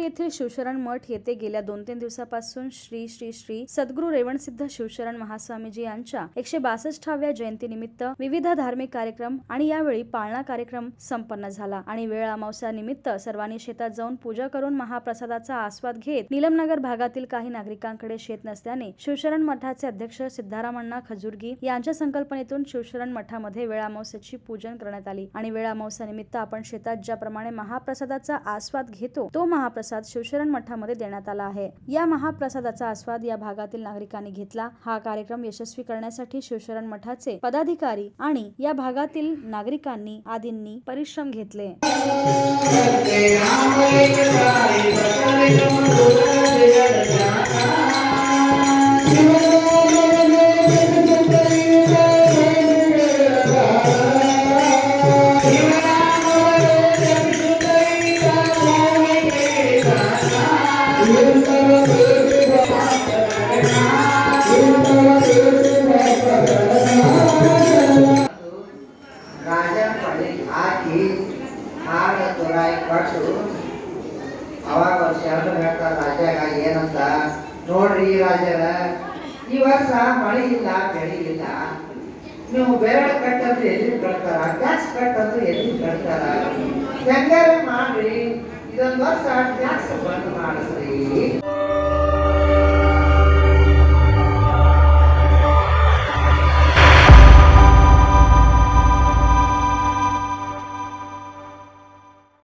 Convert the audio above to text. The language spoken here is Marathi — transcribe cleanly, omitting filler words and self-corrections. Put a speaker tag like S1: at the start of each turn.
S1: येथील शिवशरण मठ येथे गेल्या 2-3 दिवसापासून श्री श्री श्री सद्गुरू रेवणसिद्ध शिवशरण महास्वामीजी यांच्या 162व्या जयंतीनिमित्त विविध धार्मिक कार्यक्रम आणि यावेळी पाळणा कार्यक्रम संपन्न झाला आणि वेळ अमावस्या निमित्त सर्वांनी शेतात जाऊन पूजा करून महाप्रसादाचा आस्वाद घेत नीलमनगर भागातील काही नागरिकांकडे शेत नसल्याने शिवशरण मठाचे अध्यक्ष सिद्धारामण्णा खजुर्गी यांच्या संकल्पनेतून शिवशरण मठामध्ये वेळ अमावस्याची पूजन करण्यात आली आणि वेळ अमावस्या निमित्त आपण शेतात ज्याप्रमाणे महाप्रसादाचा आस्वाद घेतो तो महाप्रसाद शिवशरण मठामध्ये देण्यात आला आहे। या महाप्रसादाचा आस्वाद या भागातील नागरिकांनी घेतला। हा कार्यक्रम यशस्वी करण्यासाठी शिवशरण मठाचे पदाधिकारी आणि या भागातील नागरिकांनी आदींनी परिश्रम घेतले।
S2: ಅವಾಗ ಶರಣ ಹೇಳ್ತಾರ ರಾಜಾಗ ಏನಂತ ನೋಡ್ರಿ ರಾಜರ ಈ ವರ್ಷ ಮಳೆ ಇಲ್ಲ ಬೆಳೆ ಇಲ್ಲ ನೀವು ಬೆರಳ ಕಟ್ಟಂದ್ರೆ ಎಲ್ಲಿ ಕಟ್ತಾರ ಟ್ಯಾಕ್ಸ್ ಕಟ್ಟಂದ್ರೆ ಎಲ್ಲಿ ಕಟ್ತಾರ ಹೆಂಗಾರ ಮಾಡ್ರಿ ಇದೊಂದು ವರ್ಷ ಟ್ಯಾಕ್ಸ್ ಬಂದ್ ಮಾಡಿಸ್ರಿ